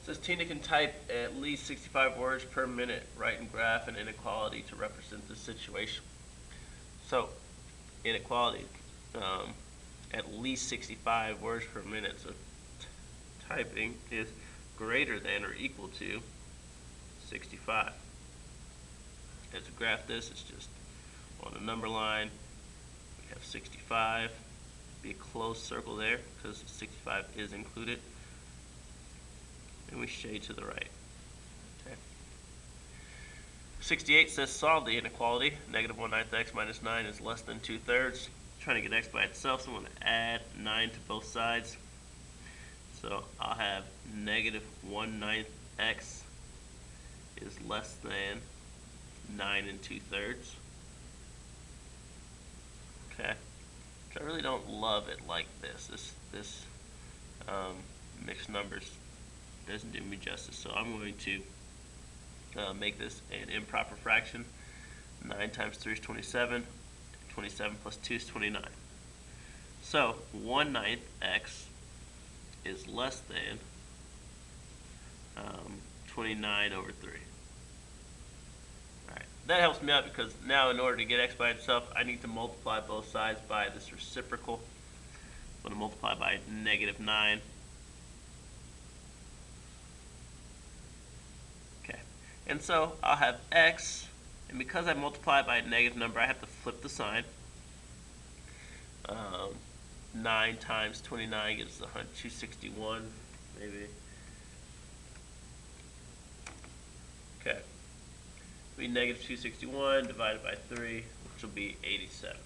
It says Tina can type at least 65 words per minute, write and graph an inequality to represent the situation. So, inequality, at least 65 words per minute. So, typing is greater than or equal to 65. As we graph this, it's just on the number line. We have 65. Be a closed circle there because 65 is included. And we shade to the right. Okay. 68 says solve the inequality. Negative 1/9 x minus 9 is less than 2/3. Trying to get x by itself, so I'm going to add 9 to both sides. So I'll have negative 1/9 x is less than 9 2/3. Okay. So I really don't love it like this. This mixed numbers doesn't do me justice. So I'm going to make this an improper fraction. 9 times 3 is 27. 27 plus 2 is 29. So 1/9 x is less than 29 over 3. Alright, that helps me out because now in order to get x by itself, I need to multiply both sides by this reciprocal. I'm going to multiply by negative 9. Okay, and so I'll have x, and because I multiply by a negative number, I have to flip the sign. 9 times 29 gives us 261, maybe. Okay. It'll be negative 261 divided by 3, which will be 87.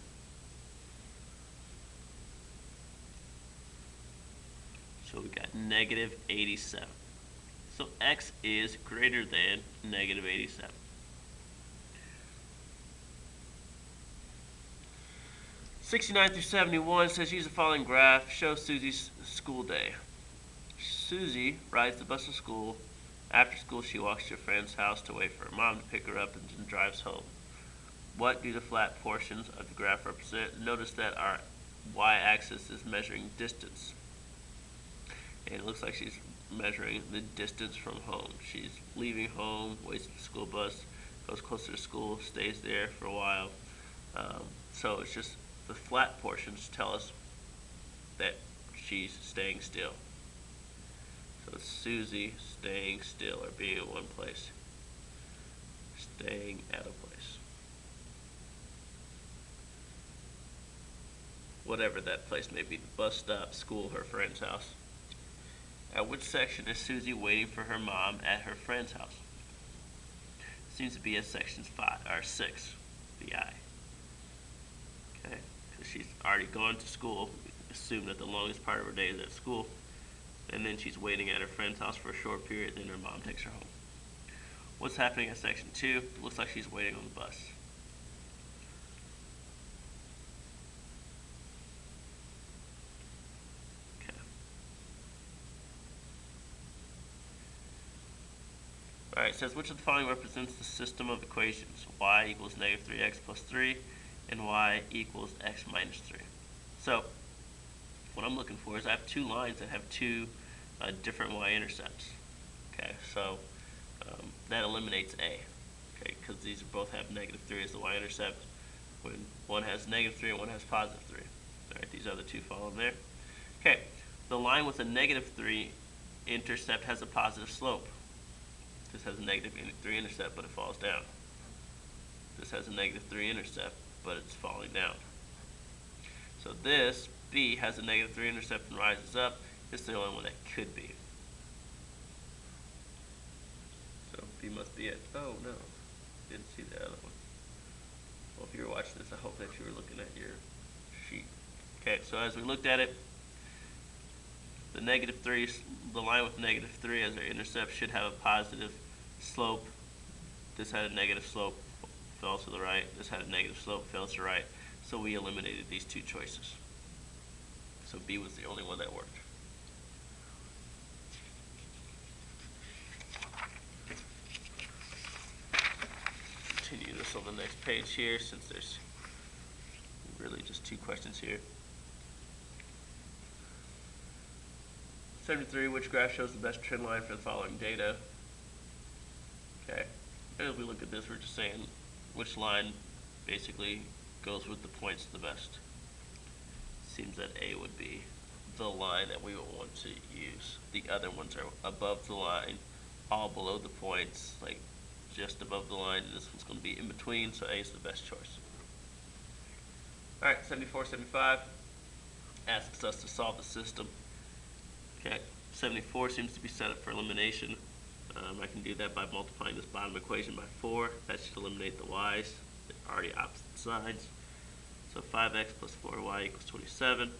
So we got negative 87. So x is greater than negative 87. '69 through 71 says use the following graph. Show Susie's school day. Susie rides the bus to school. After school, she walks to a friend's house to wait for her mom to pick her up and then drives home. What do the flat portions of the graph represent? Notice that our y-axis is measuring distance. And it looks like she's measuring the distance from home. She's leaving home, waits for the school bus, goes closer to school, stays there for a while. So it's just the flat portions tell us that she's staying still. So it's Susie staying still or being in one place. Staying at a place. Whatever that place may be, the bus stop, school, her friend's house. At which section is Susie waiting for her mom at her friend's house? It seems to be at section 5 or 6, the I. Okay, because she's already gone to school. We assume that the longest part of her day is at school, and then she's waiting at her friend's house for a short period. Then her mom takes her home. What's happening at section 2? It looks like she's waiting on the bus. Alright, it says which of the following represents the system of equations? Y equals negative 3x plus 3 and y equals x minus 3. So what I'm looking for is I have two lines that have two different y-intercepts. Okay, so that eliminates A. Okay, because these both have negative 3 as the y-intercept. When one has negative 3 and one has positive 3. Alright, these other two fall in there. Okay, the line with a negative 3 intercept has a positive slope. This has a negative 3 intercept, but it falls down. This has a negative 3 intercept, but it's falling down. So this, B, has a negative 3 intercept and rises up. It's the only one that could be. So B must be it. Oh, no. Didn't see the other one. Well, if you were watching this, I hope that you were looking at your sheet. Okay, so as we looked at it, the negative 3, the line with negative 3 as our intercept should have a positive slope. This had a negative slope, fell to the right. This had a negative slope, fell to the right. So we eliminated these two choices. So B was the only one that worked. Continue this on the next page here since there's really just two questions here. 73, which graph shows the best trend line for the following data? Okay, as we look at this, we're just saying which line basically goes with the points the best. Seems that A would be the line that we would want to use. The other ones are above the line, all below the points, like just above the line, and this one's going to be in between, so A is the best choice. Alright, 74, 75 asks us to solve the system. Okay, 74 seems to be set up for elimination. I can do that by multiplying this bottom equation by 4. That should eliminate the y's. They're already opposite sides. So 5x plus 4y equals 27.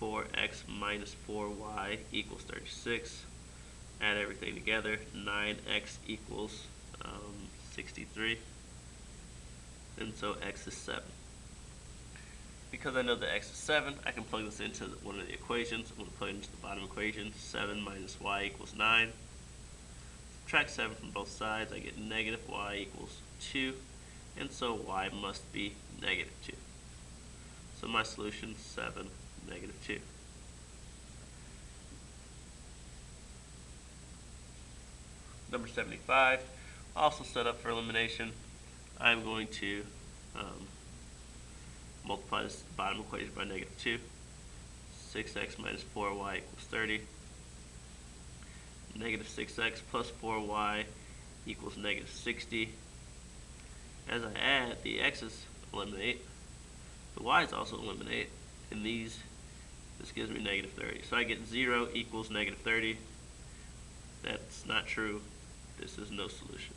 4x minus 4y equals 36. Add everything together. 9x equals 63. And so x is 7. Because I know that x is 7, I can plug this into one of the equations. I'm going to plug it into the bottom equation. 7 minus y equals 9. Subtract 7 from both sides. I get negative y equals 2. And so y must be negative 2. So my solution is 7, negative 2. Number 75, also set up for elimination. I'm going to multiply this bottom equation by negative 2. 6x minus 4y equals 30. Negative 6x plus 4y equals negative 60. As I add, the x's eliminate, the y's also eliminate, and this gives me negative 30. So I get 0 equals negative 30. That's not true. This is no solution.